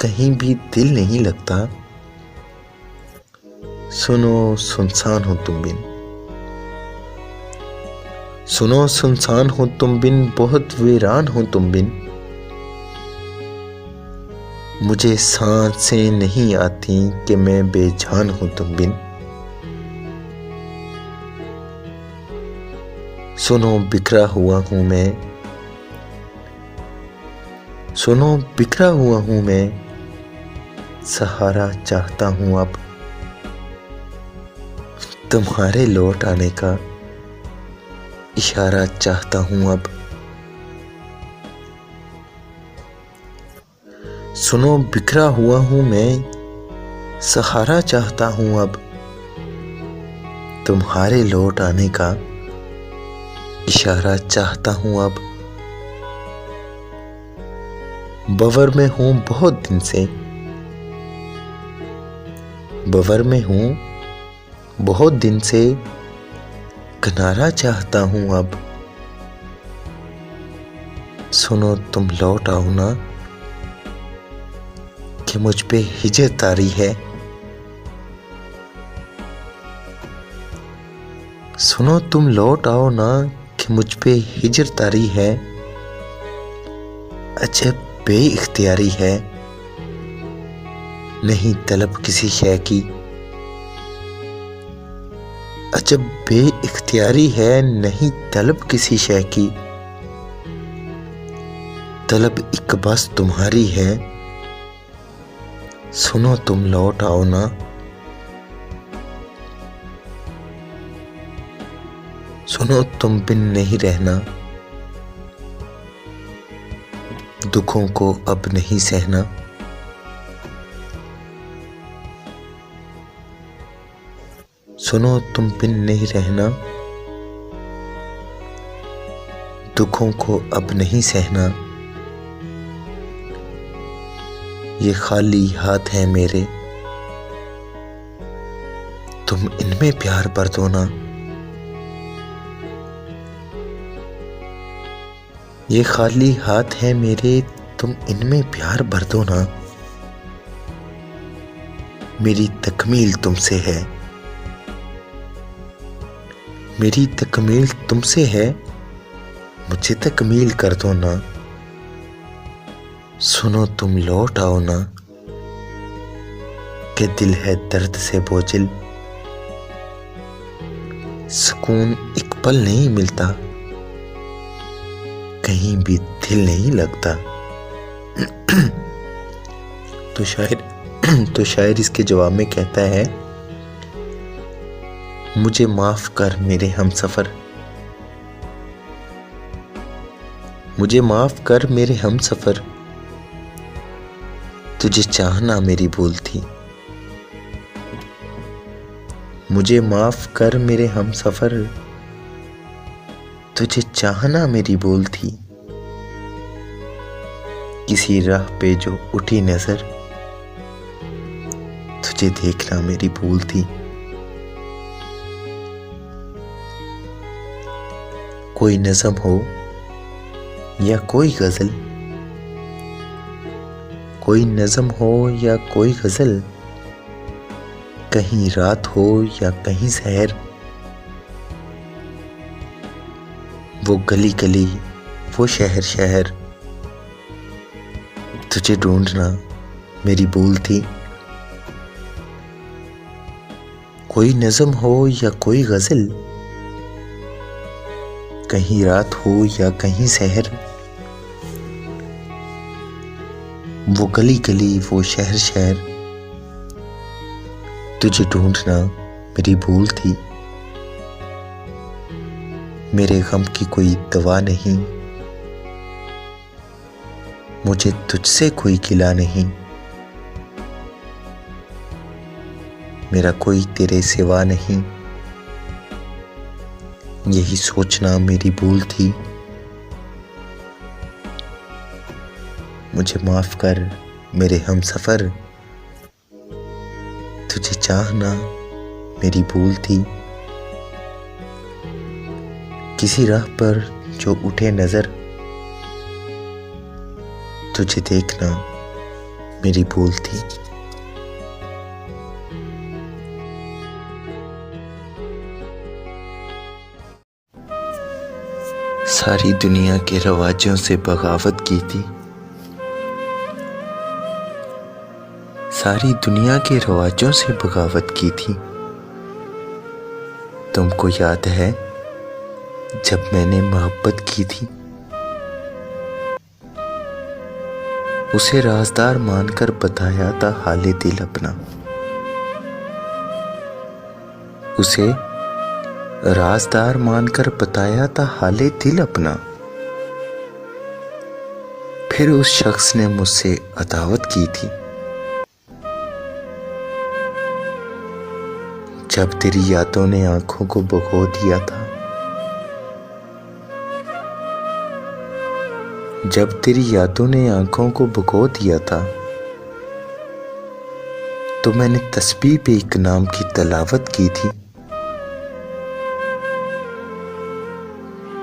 कहीं भी दिल नहीं लगता। सुनो सुनसान हो तुम बिन, सुनो सुनसान हो तुम बिन, बहुत वीरान हो तुम बिन। मुझे सांसें नहीं आती कि मैं बेजान हूं तुम बिन। सुनो बिखरा हुआ हूं मैं, सुनो बिखरा हुआ हूं मैं, सहारा चाहता हूं अब। तुम्हारे लौट आने का इशारा चाहता हूं अब। सुनो बिखरा हुआ हूं मैं, सहारा चाहता हूं अब। तुम्हारे लौट आने का इशारा चाहता हूं अब। बवर में हूं बहुत दिन से, बवर में हूं बहुत दिन से, किनारा चाहता हूं अब। सुनो तुम लौट आओ ना, कि मुझ पे हिजर तारी है। सुनो तुम लौट आओ ना, कि मुझ पे हिजर तारी है। अजब बेइख्तियारी है, नहीं तलब किसी शय की। अजब बेइख्तियारी है, नहीं तलब किसी शय की। तलब एक बस तुम्हारी है। सुनो तुम लौट आओ ना। सुनो तुम बिन नहीं रहना, दुखों को अब नहीं सहना। सुनो तुम बिन नहीं रहना, दुखों को अब नहीं सहना। ये खाली हाथ हैं मेरे, तुम इनमें प्यार भर दो ना। ये खाली हाथ हैं मेरे, तुम इनमें प्यार भर दो ना। मेरी तकमील तुमसे है, मेरी तकमील तुमसे है, मुझे तकमील कर दो ना। सुनो तुम लौट आओ ना, कि दिल है दर्द से बोझिल। सुकून एक पल नहीं मिलता, कहीं भी दिल नहीं लगता। तो शायर इसके जवाब में कहता है, मुझे माफ कर मेरे हमसफर, मुझे माफ कर मेरे हमसफर, तुझे चाहना मेरी भूल थी। मुझे माफ कर मेरे हमसफर, तुझे चाहना मेरी भूल थी। किसी राह पे जो उठी नजर, तुझे देखना मेरी भूल थी। कोई नज़म हो या कोई गजल, कोई नज़म हो या कोई गजल, कहीं रात हो या कहीं सहर, वो गली गली वो शहर शहर, तुझे ढूंढना मेरी भूल थी। कोई नज़म हो या कोई गजल, कहीं रात हो या कहीं सहर, वो गली गली वो शहर शहर, तुझे ढूंढना मेरी भूल थी। मेरे गम की कोई दवा नहीं, मुझे तुझसे कोई गिला नहीं। मेरा कोई तेरे सिवा नहीं, यही सोचना मेरी भूल थी। मुझे माफ कर मेरे हमसफर, तुझे चाहना मेरी भूल थी। किसी राह पर जो उठे नजर, तुझे देखना मेरी भूल थी। सारी दुनिया के रवाजों से बगावत की थी। सारी दुनिया के रवाजों से बगावत की थी। तुमको याद है जब मैंने मोहब्बत की थी? उसे राज़दार मानकर बताया था हाले दिल अपना। उसे राज़दार मानकर बताया था हाले दिल अपना। फिर उस शख्स ने मुझसे अदावत की थी। जब तेरी यादों ने आंखों को भगो दिया था। जब तेरी यादों ने आंखों को भगो दिया था, तो मैंने तस्बीह पे एक नाम की तलावत की थी।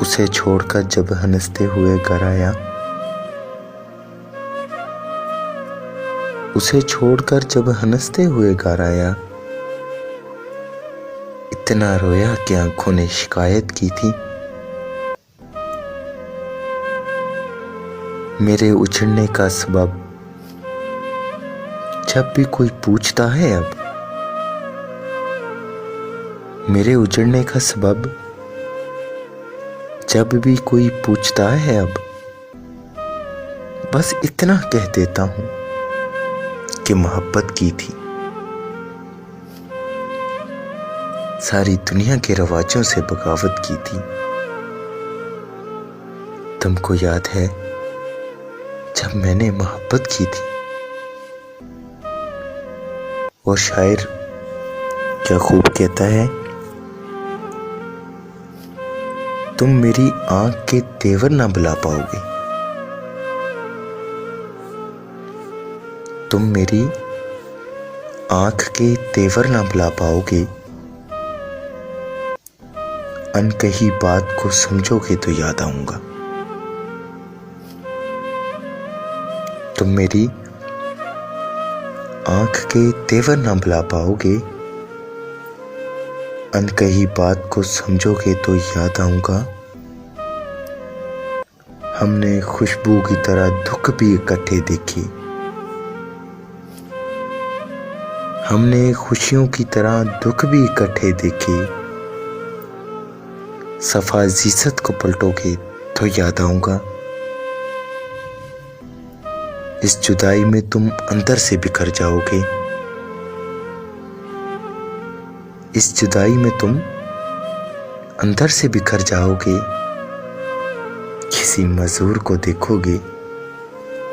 उसे छोड़कर जब हंसते हुए घर आया, उसे छोड़कर जब हंसते हुए घर आया, इतना रोया कि आंखों ने शिकायत की थी। मेरे उछड़ने का सबब जब भी कोई पूछता है अब, मेरे उजड़ने का सबब जब भी कोई पूछता है अब, बस इतना कह देता हूं कि मोहब्बत की थी। सारी दुनिया के रवाजों से बगावत की थी। तुमको याद है जब मैंने मोहब्बत की थी? और शायर क्या खूब कहता है, तुम मेरी आंख के तेवर ना बुला पाओगे। तुम मेरी आंख के तेवर ना बुला पाओगे। अनकही बात को समझोगे तो याद आऊंगा। तुम मेरी आंख के तेवर ना बुला पाओगे। अनकही बात को समझोगे तो याद आऊंगा। हमने खुशबू की तरह दुख भी इकट्ठे देखे। हमने खुशियों की तरह दुख भी इकट्ठे देखे। सफा जीसत को पलटोगे तो याद आऊंगा। इस जुदाई में तुम अंदर से बिखर जाओगे। इस जुदाई में तुम अंदर से बिखर जाओगे। किसी मजदूर को देखोगे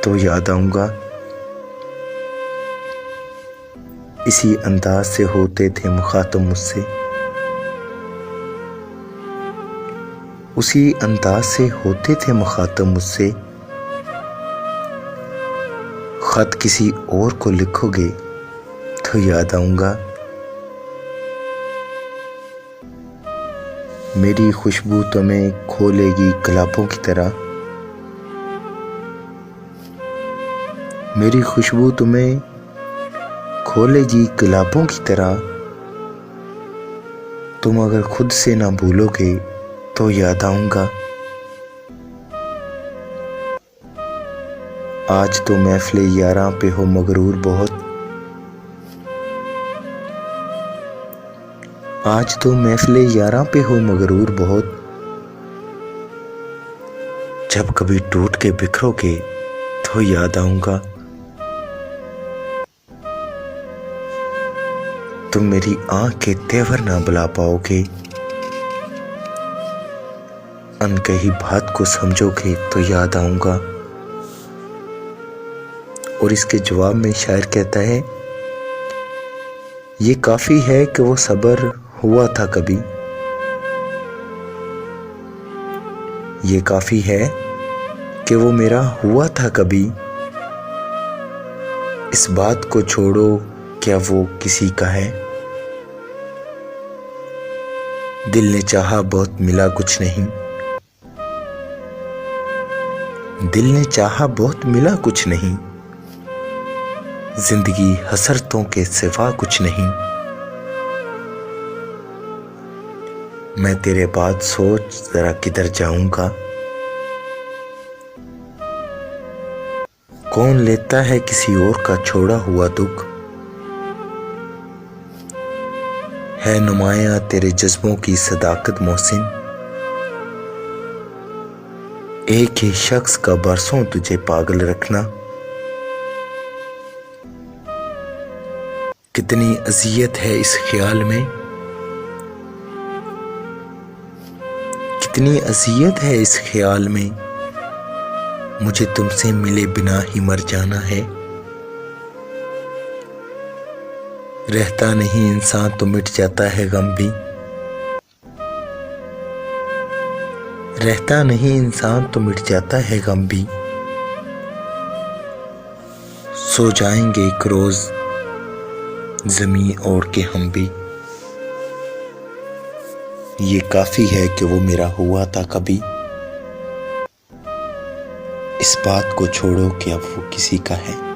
तो याद आऊंगा। इसी अंदाज से होते थे मुखातब मुझसे। उसी अंदाज से होते थे मुखातब मुझसे। खत किसी और को लिखोगे तो याद आऊंगा। मेरी खुशबू तुम्हें खोलेगी गुलाबों की तरह। मेरी खुशबू तुम्हें खोलेगी गुलाबों की तरह। तुम अगर खुद से ना भूलोगे तो याद आऊंगा। आज तो महफिले यारां पे हो मगरूर बहुत। आज तो महफिले यारां पे हो मगरूर बहुत। जब कभी टूट के बिखरोगे तो याद आऊंगा। तुम मेरी आंख के तेवर ना बुला पाओगे। अनकही बात को समझोगे तो याद आऊंगा। और इसके जवाब में शायर कहता है, ये काफी है कि वो सब्र हुआ था कभी। ये काफी है कि वो मेरा हुआ था कभी। इस बात को छोड़ो, क्या वो किसी का है? दिल ने चाहा बहुत मिला कुछ नहीं। दिल ने चाहा बहुत मिला कुछ नहीं। जिंदगी हसरतों के सिवा कुछ नहीं। मैं तेरे बाद सोच जरा किधर जाऊंगा। कौन लेता है किसी और का छोड़ा हुआ दुख। है नुमाया तेरे जज्बों की सदाकत मोहसिन। एक ही शख्स का बरसों तुझे पागल रखना। कितनी अजियत है इस ख्याल में, कितनी अजियत है इस ख्याल में। मुझे तुमसे मिले बिना ही मर जाना है। रहता नहीं इंसान तो मिट जाता है गम भी। रहता नहीं इंसान तो मिट जाता है गम भी। सो जाएंगे एक रोज ज़मीं ओढ़ के हम भी। ये काफी है कि वो मेरा हुआ था कभी। इस बात को छोड़ो कि अब वो किसी का है।